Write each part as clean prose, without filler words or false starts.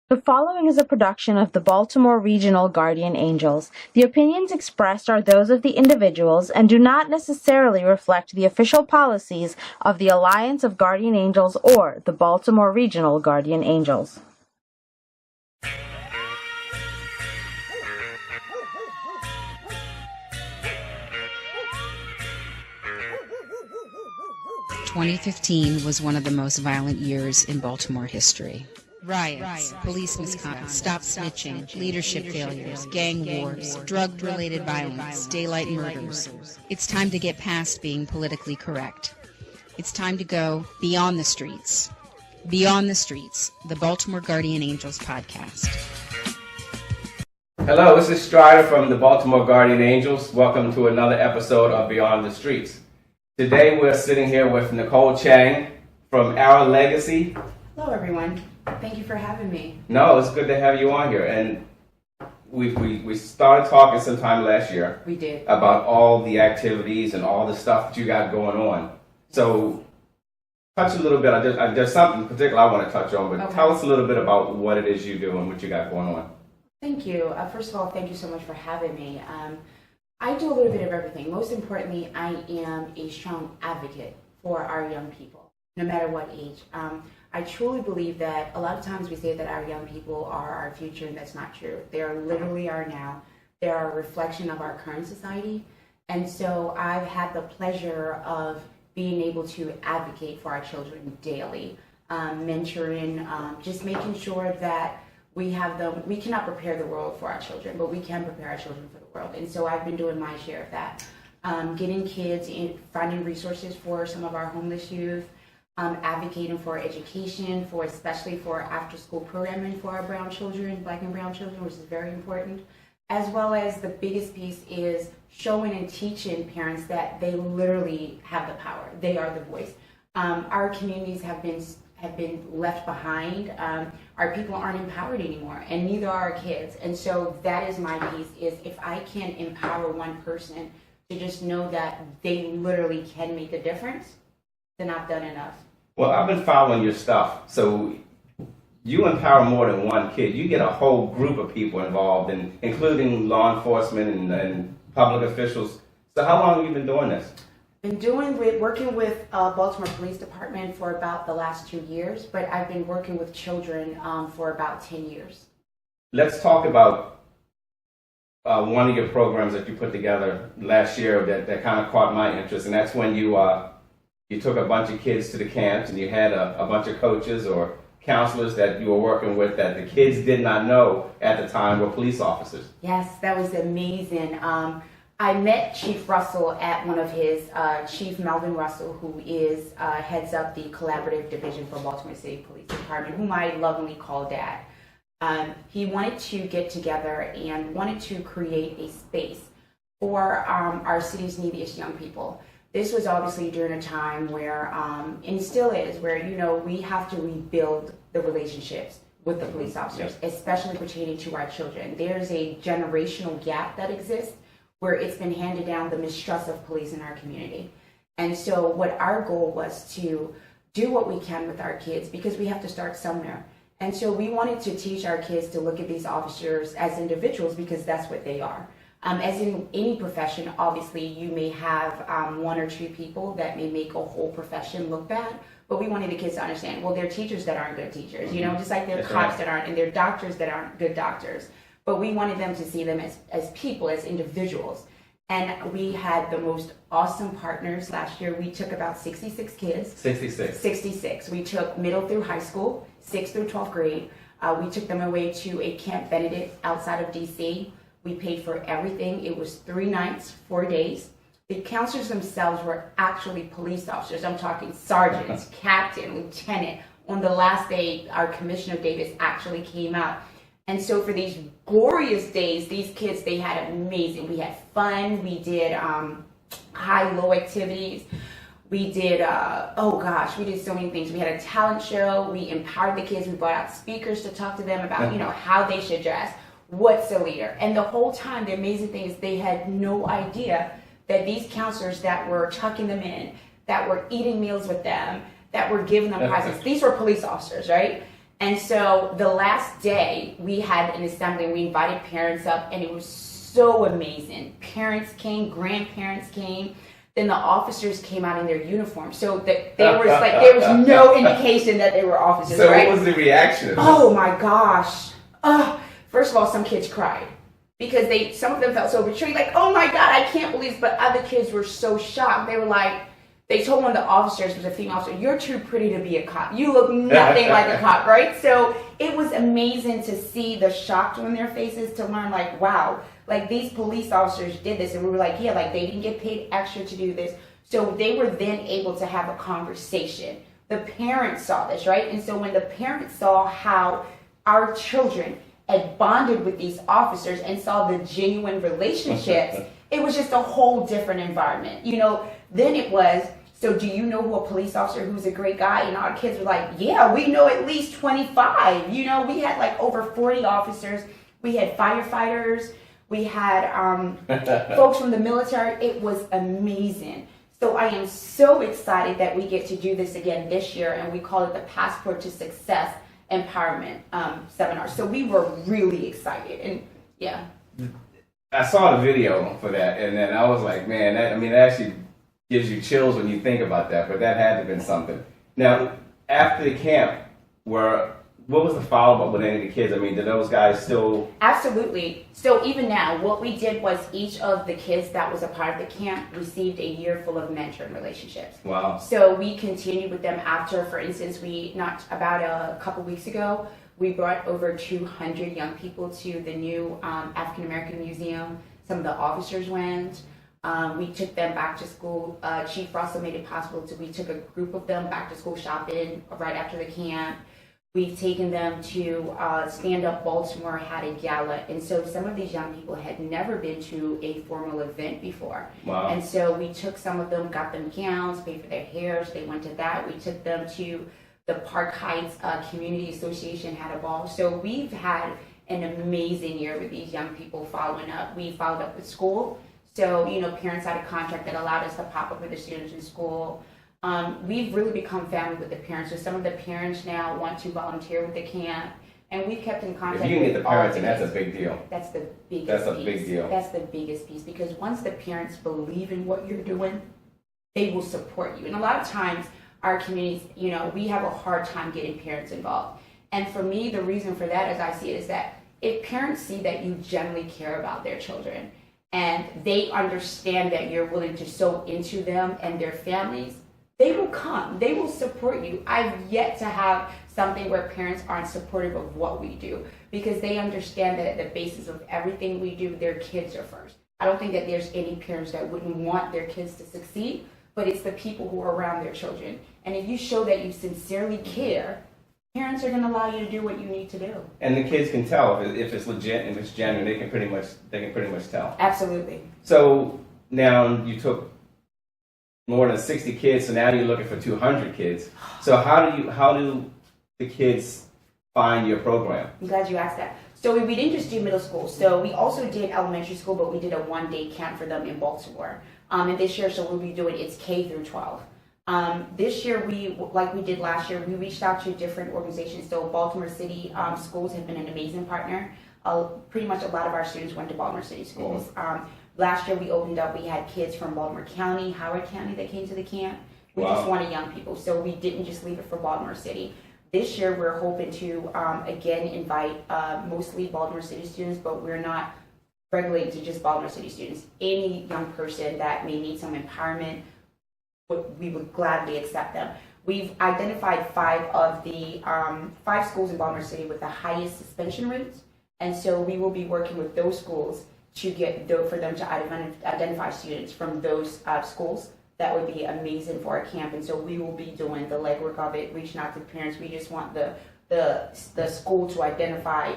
The following is a production of the Baltimore Regional Guardian Angels. The opinions expressed are those of the individuals and do not necessarily reflect the official policies of the Alliance of Guardian Angels or the Baltimore Regional Guardian Angels. "2015 was one of the most violent years in Baltimore history. Riots, police misconduct, stop snitching, leadership failures, gang wars, drug-related violence, daylight murders. It's time to get past being politically correct. It's time to go beyond the streets. Beyond the Streets, the Baltimore Guardian Angels podcast." Hello, this is Strider from the Baltimore Guardian Angels. Welcome to another episode of Beyond the Streets. Today we're sitting here with Nicole Chang from Our Legacy. Hello, everyone. Thank you for having me. No, it's good to have you on here. And we started talking sometime last year. We did. About all the activities and all the stuff that you got going on. So touch a little bit. There's something particular I want to touch on, but Okay. Tell us a little bit about what it is you do and what you got going on. Thank you. First of all, thank you so much for having me. I do a little bit of everything. Most importantly, I am a strong advocate for our young people, no matter what age. I truly believe that a lot of times we say that our young people are our future, and that's not true. They are literally our now. They are a reflection of our current society. And so I've had the pleasure of being able to advocate for our children daily, mentoring, just making sure that we have them. We cannot prepare the world for our children, but we can prepare our children for the world. And so I've been doing my share of that, getting kids in, finding resources for some of our homeless youth, advocating for education, for especially for after-school programming for our brown children, black and brown children, which is very important, as well as the biggest piece is showing and teaching parents that they literally have the power. They are the voice. Our communities have been left behind. Our people aren't empowered anymore, and neither are our kids. And so that is my piece, is if I can empower one person to just know that they literally can make a difference, then I've done enough. Well, I've been following your stuff. So you empower more than one kid. You get a whole group of people involved, including law enforcement and public officials. So how long have you been doing this? Been working with Baltimore Police Department for about the last 2 years, but I've been working with children for about 10 years. Let's talk about one of your programs that you put together last year that kind of caught my interest, and that's when you took a bunch of kids to the camps and you had a bunch of coaches or counselors that you were working with that the kids did not know at the time were police officers. Yes, that was amazing. I met Chief Russell at one of his, Chief Melvin Russell, who is heads up the collaborative division for Baltimore City Police Department, whom I lovingly call Dad. He wanted to get together and wanted to create a space for our city's neediest young people. This was obviously during a time where, and still is, where, we have to rebuild the relationships with the police officers, especially pertaining to our children. There's a generational gap that exists where it's been handed down, the mistrust of police in our community. And so what our goal was to do what we can with our kids, because we have to start somewhere. And so we wanted to teach our kids to look at these officers as individuals, because that's what they are. As in any profession, obviously you may have one or two people that may make a whole profession look bad, but we wanted the kids to understand, well, there are teachers that aren't good teachers, just like there are cops that aren't, and there are doctors that aren't good doctors. But we wanted them to see them as people, as individuals. And we had the most awesome partners. Last year, we took about 66 kids. 66. We took middle through high school, 6th through 12th grade. We took them away to a Camp Benedict outside of D.C. We paid for everything. It was 3 nights, 4 days. The counselors themselves were actually police officers. I'm talking sergeants, captain, lieutenant. On the last day, our Commissioner Davis actually came out. And so for these glorious days, these kids, they had amazing. We had fun. We did high-low activities. We did, we did so many things. We had a talent show. We empowered the kids. We brought out speakers to talk to them about, how they should dress, what's a leader. And the whole time, the amazing thing is they had no idea that these counselors that were tucking them in, that were eating meals with them, that were giving them prizes, these were police officers, right? And so the last day we had an assembly and we invited parents up, and it was so amazing. Parents came, grandparents came, then the officers came out in their uniform. So that there was no indication that they were officers. So right? what was the reaction? Oh my gosh. First of all, some kids cried because some of them felt so betrayed, like, oh my God, I can't believe this. But other kids were so shocked. They were like, they told one of the officers, was a female officer, you're too pretty to be a cop. You look nothing like a cop, right? So it was amazing to see the shock on their faces, to learn like, wow, like these police officers did this. And we were like, yeah, like they didn't get paid extra to do this. So they were then able to have a conversation. The parents saw this, right? And so when the parents saw how our children had bonded with these officers and saw the genuine relationships, it was just a whole different environment. Then it was, so do you know who a police officer who's a great guy? And our kids were like, yeah, we know at least 25. We had like over 40 officers. We had firefighters. We had folks from the military. It was amazing. So I am so excited that we get to do this again this year, and we call it the Passport to Success Empowerment Seminar. So we were really excited, and yeah. I saw the video for that, and then I was like, man, that actually gives you chills when you think about that, but that had to have been something. Now, after the camp, what was the follow-up with any of the kids? Did those guys still... Absolutely. So even now, what we did was each of the kids that was a part of the camp received a year full of mentoring relationships. Wow. So we continued with them after, for instance, about a couple weeks ago, we brought over 200 young people to the new African American Museum. Some of the officers went. We took them back to school. Chief Russell made it possible. We took a group of them back to school shopping right after the camp. We've taken them to Stand Up Baltimore, had a gala. And so some of these young people had never been to a formal event before. Wow. And so we took some of them, got them gowns, paid for their hair. So they went to that. We took them to the Park Heights Community Association, had a ball. So we've had an amazing year with these young people following up. We followed up with school. So, parents had a contract that allowed us to pop up with the students in school. We've really become family with the parents. So some of the parents now want to volunteer with the camp, and we've kept in contact. If you can get the parents, and that's a big deal. That's the biggest That's a piece. big deal. That's the biggest piece, because once the parents believe in what you're doing, they will support you. And a lot of times, our communities, we have a hard time getting parents involved. And for me, the reason for that, as I see it, is that if parents see that you genuinely care about their children, and they understand that you're willing to sow into them and their families, they will come. They will support you. I've yet to have something where parents aren't supportive of what we do, because they understand that at the basis of everything we do, their kids are first. I don't think that there's any parents that wouldn't want their kids to succeed, but it's the people who are around their children. And if you show that you sincerely care, parents are going to allow you to do what you need to do. And the kids can tell if it's legit and if it's genuine. They can pretty much tell. Absolutely. So now you took more than 60 kids, so now you're looking for 200 kids. So how do the kids find your program? I'm glad you asked that. So we didn't just do middle school. So we also did elementary school, but we did a one-day camp for them in Baltimore. And this year, so we'll be doing it's K through 12. This year, like we did last year, we reached out to different organizations. So Baltimore City schools have been an amazing partner. Pretty much a lot of our students went to Baltimore City schools. Last year we opened up, we had kids from Baltimore County, Howard County that came to the camp. We just wanted young people, so we didn't just leave it for Baltimore City. This year we're hoping to, again, invite mostly Baltimore City students, but we're not regulated to just Baltimore City students. Any young person that may need some empowerment, we would gladly accept them. We've identified 5 of the 5 schools in Baltimore City with the highest suspension rates, and so we will be working with those schools to for them to identify students from those schools. That would be amazing for our camp, and so we will be doing the legwork of it, reaching out to parents. We just want the school to identify.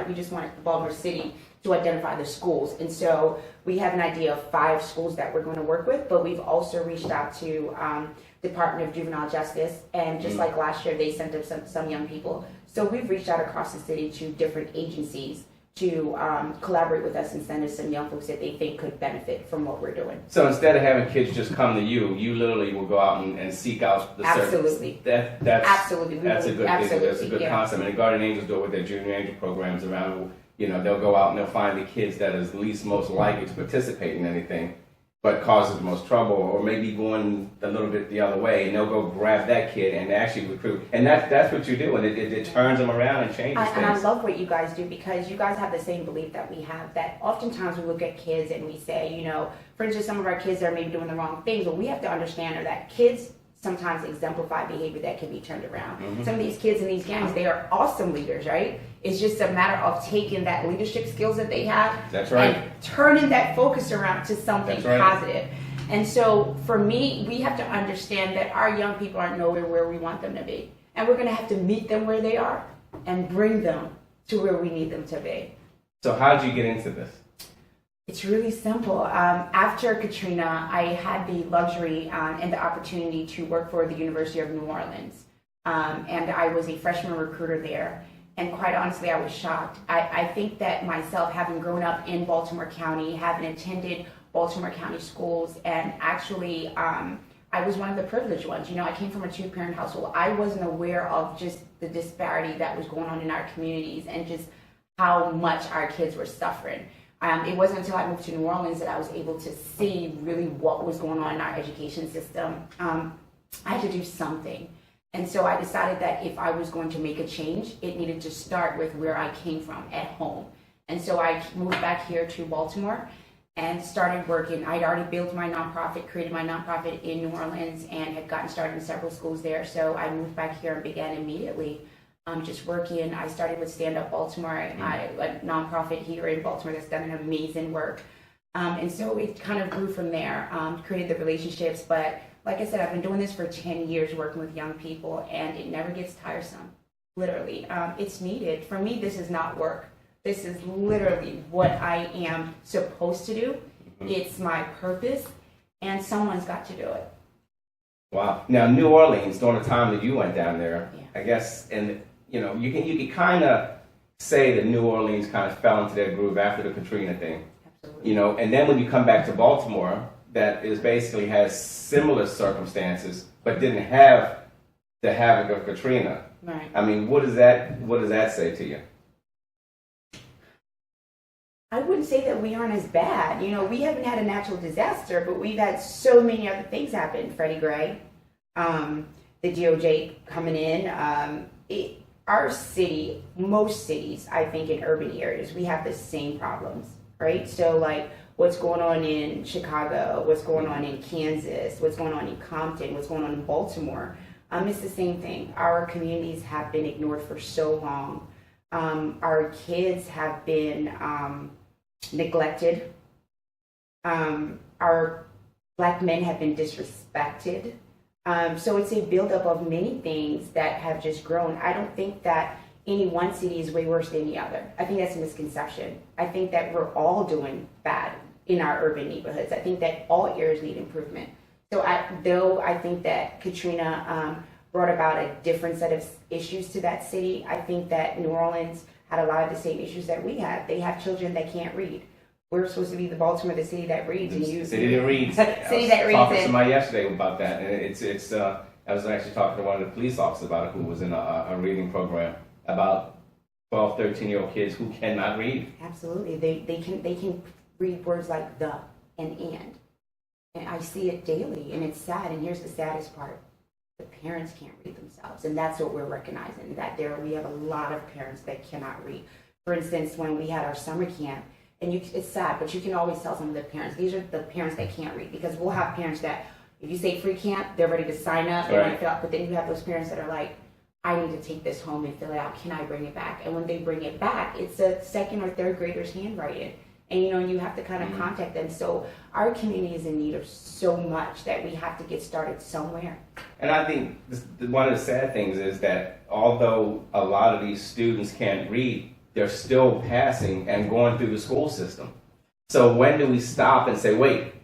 We just want Baltimore City to identify the schools, and so we have an idea of 5 schools that we're going to work with. But we've also reached out to Department of Juvenile Justice, and just like last year, they sent us some young people. So we've reached out across the city to different agencies to collaborate with us and send us some young folks that they think could benefit from what we're doing. So instead of having kids just come to you, you literally will go out and seek out the Absolutely. service. That's Absolutely. That's a good thing. That's a good concept. And the Guardian Angels do it with their Junior Angel programs around. You know, they'll go out and they'll find the kids that is least most likely to participate in anything, but causes the most trouble, or maybe going a little bit the other way, and they'll go grab that kid and actually recruit. And that's what you do, and it turns them around and changes things. And I love what you guys do, because you guys have the same belief that we have, that oftentimes we look at kids and we say, you know, for instance, some of our kids are maybe doing the wrong things. What we have to understand are that kids sometimes exemplify behavior that can be turned around. Mm-hmm. Some of these kids in these gangs, they are awesome leaders, right? It's just a matter of taking that leadership skills that they have, that's right, and turning that focus around to something positive. And so for me, we have to understand that our young people aren't nowhere where we want them to be. And we're going to have to meet them where they are and bring them to where we need them to be. So how did you get into this? It's really simple. After Katrina, I had the luxury and the opportunity to work for the University of New Orleans. And I was a freshman recruiter there. And quite honestly, I was shocked. I think that myself, having grown up in Baltimore County, having attended Baltimore County schools, and actually I was one of the privileged ones. You know, I came from a two-parent household. I wasn't aware of just the disparity that was going on in our communities and just how much our kids were suffering. It wasn't until I moved to New Orleans that I was able to see really what was going on in our education system. I had to do something. And so I decided that if I was going to make a change, it needed to start with where I came from, at home. And so I moved back here to Baltimore and started working. I'd already built my nonprofit, created my nonprofit in New Orleans, and had gotten started in several schools there. So I moved back here and began immediately just working. I started with Stand Up Baltimore, a nonprofit here in Baltimore that's done an amazing work. And so it kind of grew from there, created the relationships. But like I said, I've been doing this for 10 years, working with young people, and it never gets tiresome, literally. It's needed. For me, this is not work. This is literally what I am supposed to do. Mm-hmm. It's my purpose, and someone's got to do it. Wow. Now, New Orleans, during the time that you went down there, I guess, and you know, you can kind of say that New Orleans kind of fell into that groove after the Katrina thing. Absolutely. You know, and then when you come back to Baltimore, that is basically has similar circumstances, but didn't have the havoc of Katrina. Right. I mean, what does that say to you? I wouldn't say that we aren't as bad. You know, we haven't had a natural disaster, but we've had so many other things happen. Freddie Gray, the DOJ coming in. Our city, most cities, I think in urban areas, we have the same problems, right? So like what's going on in Chicago, what's going on in Kansas, what's going on in Compton, what's going on in Baltimore, it's the same thing. Our communities have been ignored for so long. Our kids have been neglected. Our Black men have been disrespected. So it's a buildup of many things that have just grown. I don't think that any one city is way worse than the other. I think that's a misconception. I think that we're all doing bad in our urban neighborhoods. I think that all areas need improvement. So though I think that Katrina brought about a different set of issues to that city, I think that New Orleans had a lot of the same issues that we have. They have children that can't read. We're supposed to be the Baltimore, the city that reads. And you, city that reads. City that reads. I was talking to somebody yesterday about that, and it's. I was actually talking to one of the police officers about it, who was in a reading program about 12, 13-year-old kids who cannot read. Absolutely, they can read words like the and. And I see it daily, and it's sad. And here's the saddest part: the parents can't read themselves, and that's what we're recognizing. That we have a lot of parents that cannot read. For instance, when we had our summer camp. And it's sad, but you can always tell some of the parents, these are the parents that can't read, because we'll have parents that, if you say free camp, they're ready to sign up, they want to fill out, but then you have those parents that are like, I need to take this home and fill it out, can I bring it back? And when they bring it back, it's a second or third grader's handwriting. And you have to kind of contact them. So our community is in need of so much that we have to get started somewhere. And I think one of the sad things is that although a lot of these students can't read, they're still passing and going through the school system. So when do we stop and say, wait?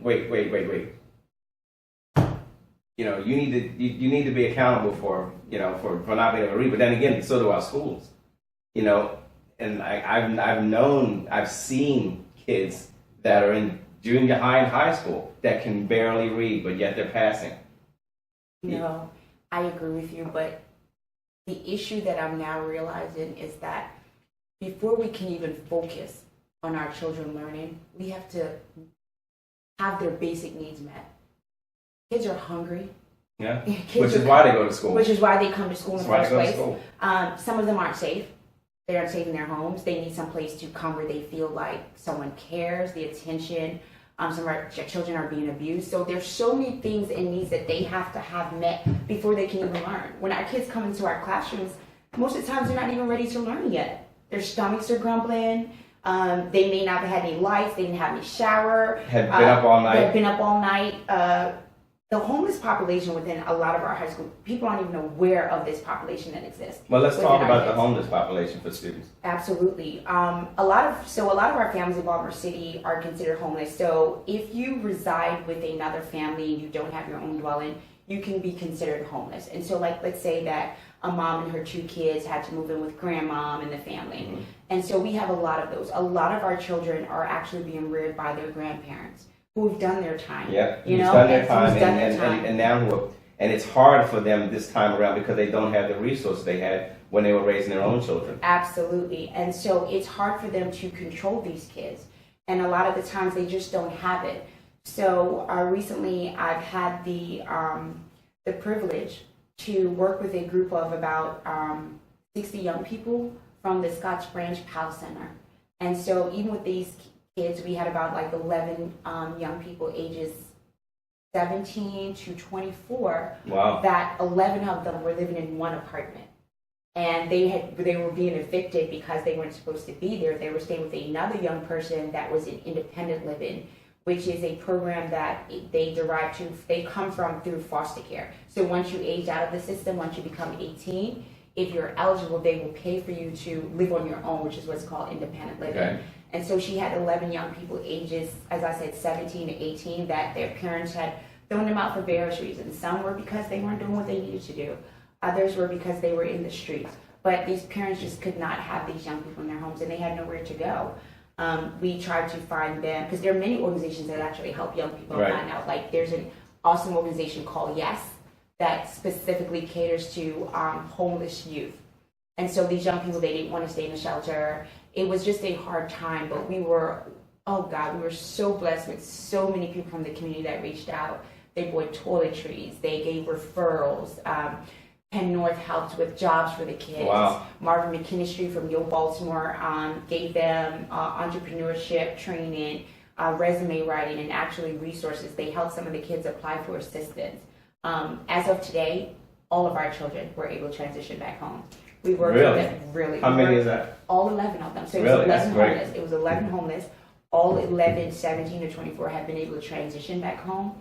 You know, you need to be accountable for not being able to read. But then again, so do our schools. You know, and I've seen kids that are in junior high and high school that can barely read, but yet they're passing. No, I agree with you, but the issue that I'm now realizing is that before we can even focus on our children learning, we have to have their basic needs met. Kids are hungry. Yeah, which is why they go to school. Which is why they come to school in the first place. School. Some of them aren't safe. They aren't safe in their homes. They need some place to come where they feel like someone cares, the attention. Some of our children are being abused. So there's so many things and needs that they have to have met before they can even learn. When our kids come into our classrooms, most of the times they're not even ready to learn yet. Their stomachs are grumbling. They may not have had any lights. They didn't have any shower. Had been up all night. Had been up all night. The homeless population within a lot of our high school, people aren't even aware of this population that exists. Well, let's talk about the homeless population for students. Absolutely. A lot of our families in Baltimore City are considered homeless. So if you reside with another family and you don't have your own dwelling, you can be considered homeless. And so, like, let's say that a mom and her 2 kids had to move in with grandmom and the family. Mm-hmm. And so we have a lot of those. A lot of our children are actually being reared by their grandparents, who've done their time. Yeah, who's done their time, and now and it's hard for them this time around because they don't have the resources they had when they were raising their own children. Absolutely, and so it's hard for them to control these kids, and a lot of the times they just don't have it. So recently, I've had the privilege to work with a group of about 60 young people from the Scotts Branch PAL Center, and so even with these kids, we had about like 11 young people ages 17 to 24. Wow. That 11 of them were living in one apartment. And they were being evicted because they weren't supposed to be there. They were staying with another young person that was in independent living, which is a program that they come from through foster care. So once you age out of the system, once you become 18, if you're eligible, they will pay for you to live on your own, which is what's called independent living. Okay. And so she had 11 young people ages, as I said, 17 to 18, that their parents had thrown them out for various reasons. Some were because they weren't doing what they needed to do. Others were because they were in the streets. But these parents just could not have these young people in their homes, and they had nowhere to go. We tried to find them, because there are many organizations that actually help young people find out. Like, there's an awesome organization called Yes that specifically caters to homeless youth. And so these young people, they didn't want to stay in the shelter. It was just a hard time, but we were so blessed with so many people from the community that reached out. They bought toiletries, they gave referrals. Penn North helped with jobs for the kids. Wow. Marvin McKinstry from Yo Baltimore gave them entrepreneurship training, resume writing, and actually resources. They helped some of the kids apply for assistance. As of today, all of our children were able to transition back home. We worked with them really. How many is that? All 11 of them. So it was 11 homeless. It was 11 homeless. All 11, 17 to 24 have been able to transition back home.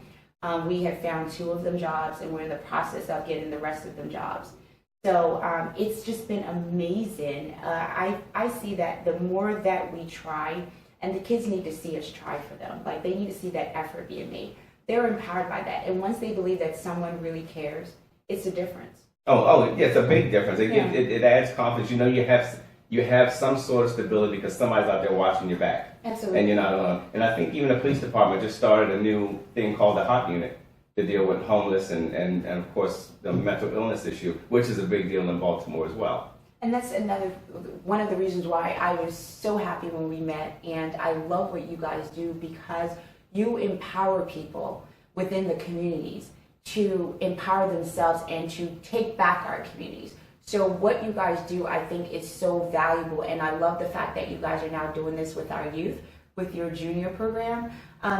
We have found 2 of them jobs, and we're in the process of getting the rest of them jobs. So it's just been amazing. I see that the more that we try, and the kids need to see us try for them. Like, they need to see that effort being made. They're empowered by that. And once they believe that someone really cares, it's a difference. Oh, yeah, it's a big difference. It adds confidence. You know, you have some sort of stability because somebody's out there watching your back. Absolutely. And you're not alone. And I think even the police department just started a new thing called the HOT unit to deal with homeless and of course the mental illness issue, which is a big deal in Baltimore as well. And that's one of the reasons why I was so happy when we met, and I love what you guys do, because you empower people within the communities to empower themselves and to take back our communities. So what you guys do, I think, is so valuable, and I love the fact that you guys are now doing this with our youth, with your junior program,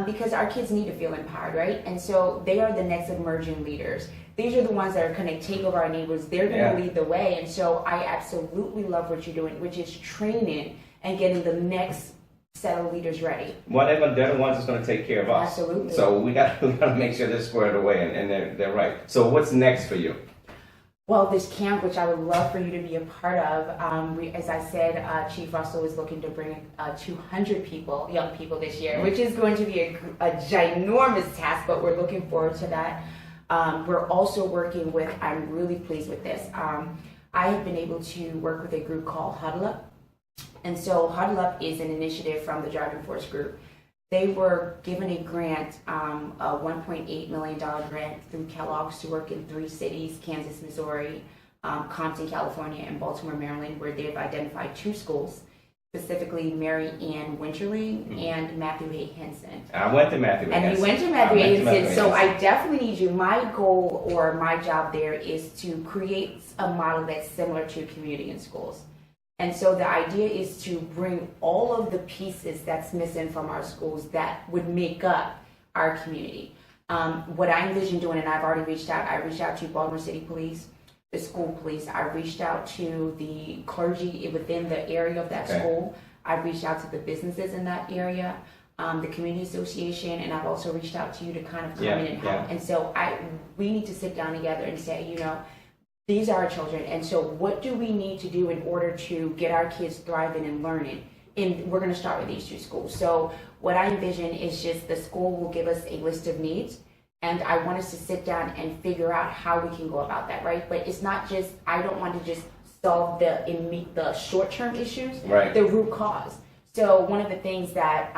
because our kids need to feel empowered, right? And so they are the next emerging leaders. These are the ones that are going to take over our neighborhoods. They're going to lead the way, and so I absolutely love what you're doing, which is training and getting the next set of leaders ready. Well, they're the ones that's going to take care of us. Absolutely. So we got to make sure they're squared away, and they're right. So what's next for you? Well, this camp, which I would love for you to be a part of, as I said, Chief Russell is looking to bring 200 young people this year, which is going to be a ginormous task, but we're looking forward to that. We're also working with, I'm really pleased with this, I have been able to work with a group called Huddle Up, And so Huddle Up is an initiative from the Driving Force Group. They were given a grant, a $1.8 million grant through Kellogg's to work in 3 cities, Kansas, Missouri, Compton, California, and Baltimore, Maryland, where they've identified 2 schools, specifically Mary Ann Winterling and Matthew A. Henson. I went to Matthew A. Henson. And you went to Matthew A. Henson, so I definitely need you. My goal or my job there is to create a model that's similar to community in schools. And so the idea is to bring all of the pieces that's missing from our schools that would make up our community. What I envision doing, and I've already reached out, I reached out to Baltimore City Police, the school police. I reached out to the clergy within the area of that school. I've reached out to the businesses in that area, the community association, and I've also reached out to you to kind of come in and help. And so we need to sit down together and say, you know, these are our children, and so what do we need to do in order to get our kids thriving and learning? And we're going to start with these 2 schools. So what I envision is just the school will give us a list of needs, and I want us to sit down and figure out how we can go about that, right? But it's not just, I don't want to just solve the short-term issues, the root cause. So one of the things that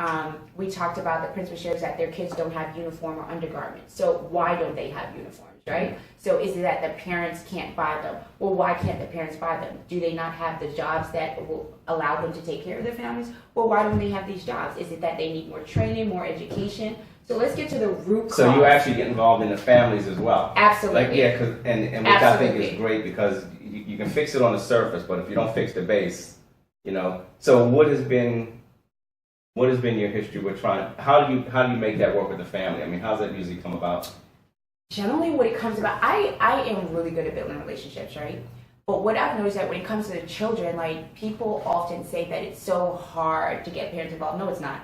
we talked about, the principal shares, that their kids don't have uniform or undergarments. So why don't they have uniforms, right? So is it that the parents can't buy them? Well, why can't the parents buy them? Do they not have the jobs that will allow them to take care of their families? Well, why don't they have these jobs? Is it that they need more training, more education? So let's get to the root cause. So you actually get involved in the families as well. Absolutely. Like, yeah, and which I think is great, because you can fix it on the surface, but if you don't fix the base, you know. So what has been your history with trying? How do you make that work with the family? I mean, how does that usually come about? Generally, what it comes about, I am really good at building relationships, right? But what I've noticed that when it comes to the children, like, people often say that it's so hard to get parents involved. No, it's not.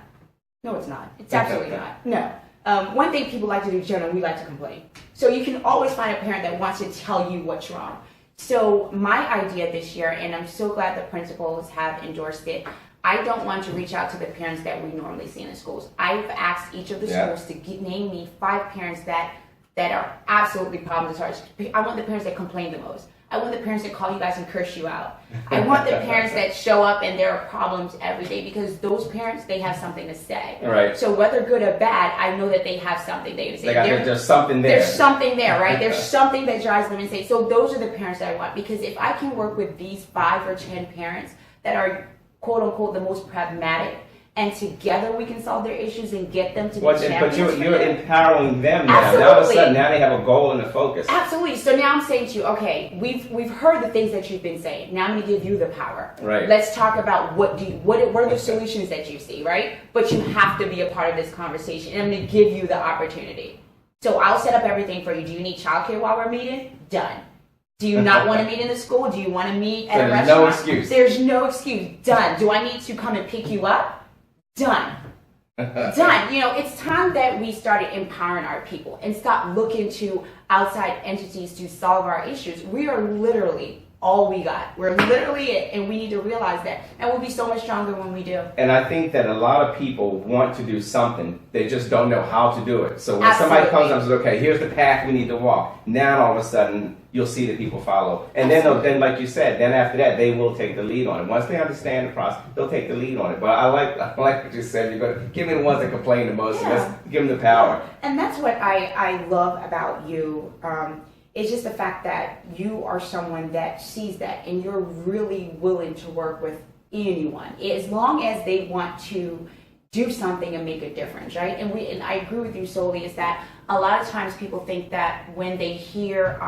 No, it's not. It's absolutely not. No. One thing people like to do, generally, we like to complain. So you can always find a parent that wants to tell you what's wrong. So my idea this year, and I'm so glad the principals have endorsed it, I don't want to reach out to the parents that we normally see in the schools. I've asked each of the schools to name me 5 parents that are absolutely problem starters. I want the parents that complain the most. I want the parents that call you guys and curse you out. I want the parents that show up and there are problems every day, because those parents, they have something to say. Right. So whether good or bad, I know that they have something they say. There's something there. There's something there, right? There's something that drives them insane. So those are the parents that I want, because if I can work with these 5 or 10 parents that are quote unquote the most pragmatic, and together we can solve their issues and get them to be champions. But you're empowering them now. Absolutely. Now all of a sudden, now they have a goal and a focus. Absolutely. So now I'm saying to you, okay, we've heard the things that you've been saying. Now I'm going to give you the power. Right. Let's talk about what are the solutions that you see, right? But you have to be a part of this conversation, and I'm going to give you the opportunity. So I'll set up everything for you. Do you need childcare while we're meeting? Done. Do you not want to meet in the school? Do you want to meet at a restaurant? There's no excuse. There's no excuse. Done. Do I need to come and pick you up? Done. Done. You know, it's time that we started empowering our people and stop looking to outside entities to solve our issues. We are literally all we got. We're literally it, and we need to realize that. And we'll be so much stronger when we do. And I think that a lot of people want to do something, they just don't know how to do it. So when somebody comes up and says, okay, here's the path we need to walk, now all of a sudden you'll see the people follow. And then like you said, then after that, they will take the lead on it. Once they understand the process, they'll take the lead on it. But I like what you said. You're going to give me the ones that complain the most, and let's give them the power. And that's what I love about you. It's just the fact that you are someone that sees that, and you're really willing to work with anyone, as long as they want to do something and make a difference, right? And I agree with you solely, is that a lot of times people think that when they hear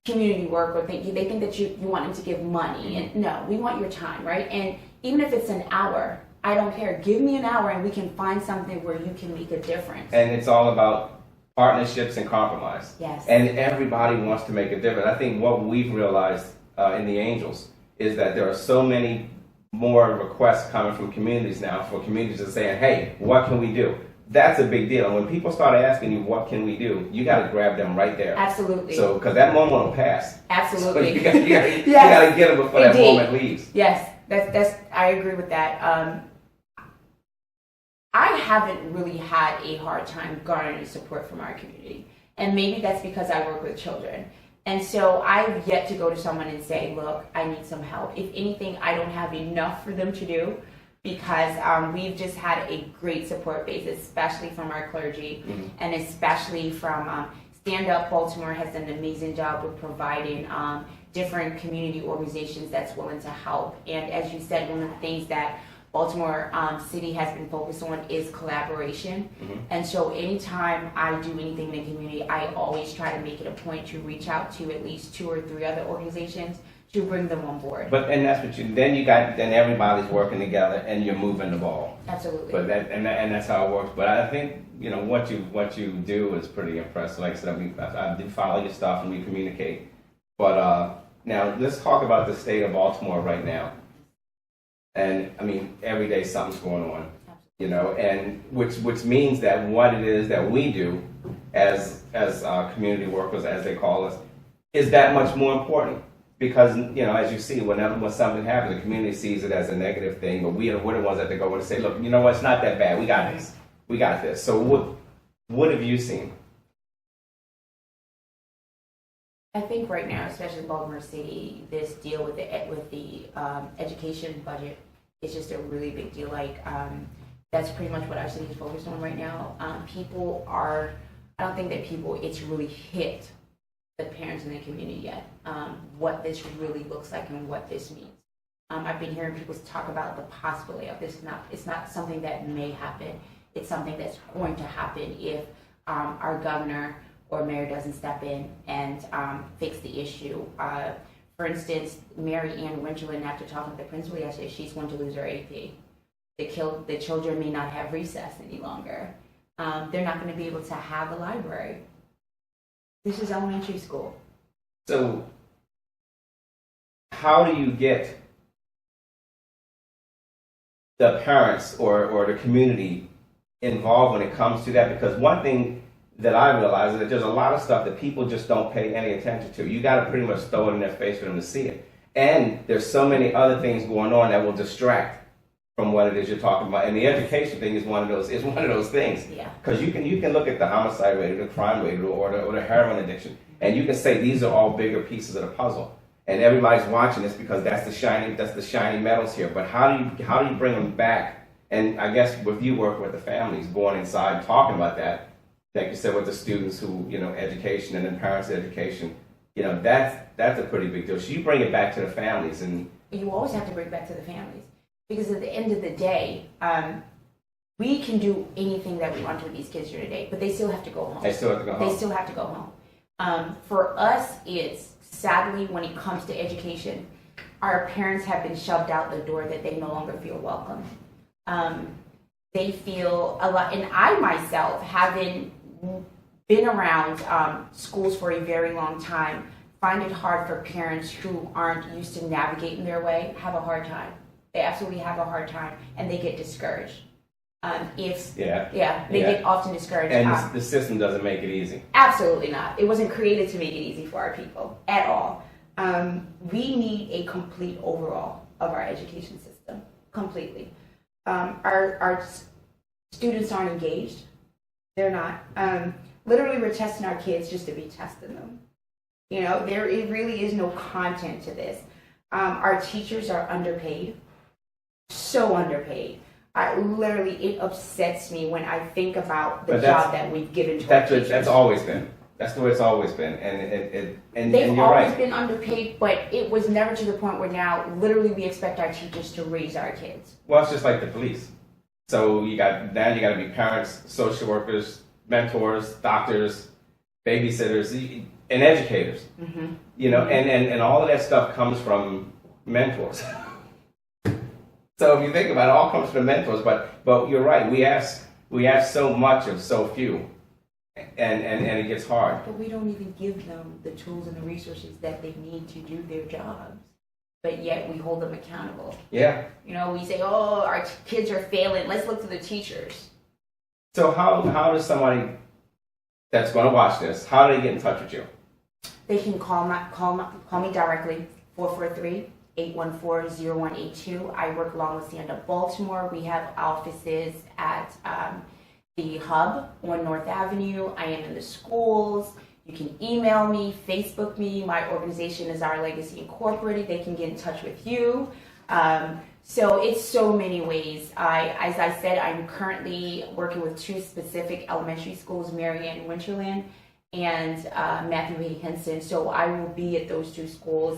community work, or they think that you want them to give money, and no, we want your time, right? And even if it's an hour, I don't care. Give me an hour and we can find something where you can make a difference. And it's all about partnerships and compromise. Yes. And everybody wants to make a difference. I think what we've realized in the Angels is that there are so many more requests coming from communities now, for communities to say, hey, what can we do? That's a big deal. And when people start asking you, what can we do? You got to grab them right there. Absolutely. So, because that moment will pass. Absolutely. So you got to get them before that moment leaves. Yes, that's I agree with that. I haven't really had a hard time garnering support from our community. And maybe that's because I work with children. And so I've yet to go to someone and say, look, I need some help. If anything, I don't have enough for them to do, because we've just had a great support base, especially from our clergy, and especially from Stand Up Baltimore has done an amazing job with providing different community organizations that's willing to help. And as you said, one of the things that Baltimore City has been focused on is collaboration. And so anytime I do anything in the community, I always try to make it a point to reach out to at least 2 or 3 other organizations to bring them on board. And that's what then everybody's working together and you're moving the ball. Absolutely. But that's how it works. But I think, what you do is pretty impressive. Like I said, I did follow your stuff and we communicate. But now let's talk about the state of Baltimore right now. And I mean, every day something's going on, and which means that what it is that we do as community workers, as they call us, is that much more important. Because, as you see, when something happens, the community sees it as a negative thing, but we're the ones that they go and say, look, it's not that bad. We got this. We got this. So what have you seen? I think right now, especially in Baltimore City, this deal with the education budget is just a really big deal. That's pretty much what our city is focused on right now. I don't think that it's really hit the parents in the community yet, what this really looks like and what this means. I've been hearing people talk about the possible layoff. It's not something that may happen. It's something that's going to happen if our governor or mayor doesn't step in and fix the issue. For instance, Mary Ann Winterland, after talking with the principal yesterday, she's going to lose her AP. The children may not have recess any longer. They're not going to be able to have a library. This is elementary school. So how do you get the parents or the community involved when it comes to that? Because one thing that I realize is that there's a lot of stuff that people just don't pay any attention to. You got to pretty much throw it in their face for them to see it. And there's so many other things going on that will distract from what it is you're talking about. And the education thing is one of those things. Yeah. Because you can look at the homicide rate, or the crime rate, or the heroin addiction, and you can say these are all bigger pieces of the puzzle. And everybody's watching this because that's the shiny metals here. But how do you bring them back? And I guess with you working with the families, going inside, talking about that, like you said, with the students who, education, and then parents' education, that's a pretty big deal. So you bring it back to the families. And you always have to bring it back to the families. Because at the end of the day, we can do anything that we want to with these kids here today, but they still have to go home. They still have to go home. For us, it's sadly, when it comes to education, our parents have been shoved out the door that they no longer feel welcome. They feel a lot, and I myself, having been around schools for a very long time, find it hard for parents who aren't used to navigating their way, have a hard time. They absolutely have a hard time, and they get discouraged. They get often discouraged. And the system doesn't make it easy. Absolutely not. It wasn't created to make it easy for our people at all. We need a complete overhaul of our education system, completely. Our students aren't engaged. They're not. Literally, we're testing our kids just to be testing them. There really is no content to this. Our teachers are underpaid. So underpaid. It upsets me when I think about the job that we've given to our teachers. That's always been. That's the way it's always been. And they've you're always right. been underpaid, but it was never to the point where now literally we expect our teachers to raise our kids. Well, it's just like the police. So you got to be parents, social workers, mentors, doctors, babysitters, and educators. Mm-hmm. And all of that stuff comes from mentors. So if you think about it, all comes from the mentors. But you're right. We ask so much of so few, and it gets hard. But we don't even give them the tools and the resources that they need to do their jobs. But yet we hold them accountable. Yeah. We say, "Oh, our kids are failing. Let's look to the teachers." So how does somebody that's going to watch this, how do they get in touch with you? They can call me directly, 443-814-0182. I work along with Stand Up Baltimore. We have offices at the Hub on North Avenue. I am in the schools. You can email me, Facebook me. My organization is Our Legacy Incorporated. They can get in touch with you. So it's so many ways. As I said, I'm currently working with 2 specific elementary schools, Marianne Winterland and Matthew Hay Henson. So I will be at those 2 schools.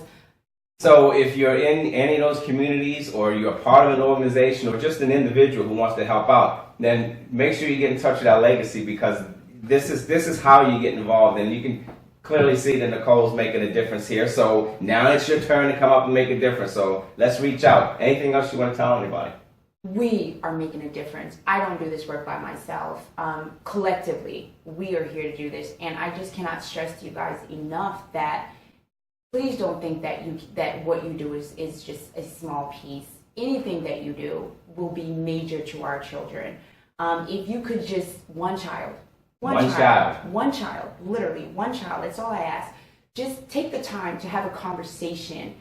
So if you're in any of those communities, or you're part of an organization, or just an individual who wants to help out, then make sure you get in touch with Our Legacy, because this is how you get involved. And you can clearly see that Nicole's making a difference here. So now it's your turn to come up and make a difference. So let's reach out. Anything else you want to tell anybody? We are making a difference. I don't do this work by myself. Collectively, we are here to do this. And I just cannot stress to you guys enough that please don't think that what you do is just a small piece. Anything that you do will be major to our children. If you could just one child, literally one child, that's all I ask. Just take the time to have a conversation,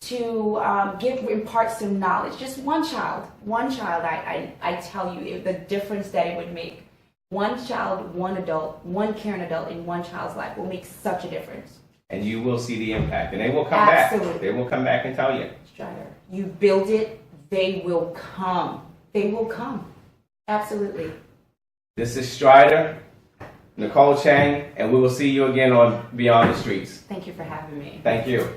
to impart some knowledge. Just one child, I tell you the difference that it would make. One child, one adult, one caring adult in one child's life will make such a difference. And you will see the impact, and they will come Absolutely. back. They will come back and tell you. Strider, you build it, they will come. They will come. Absolutely. This is Strider, Nicole Chang, and we will see you again on Beyond the Streets. Thank you for having me. Thank you.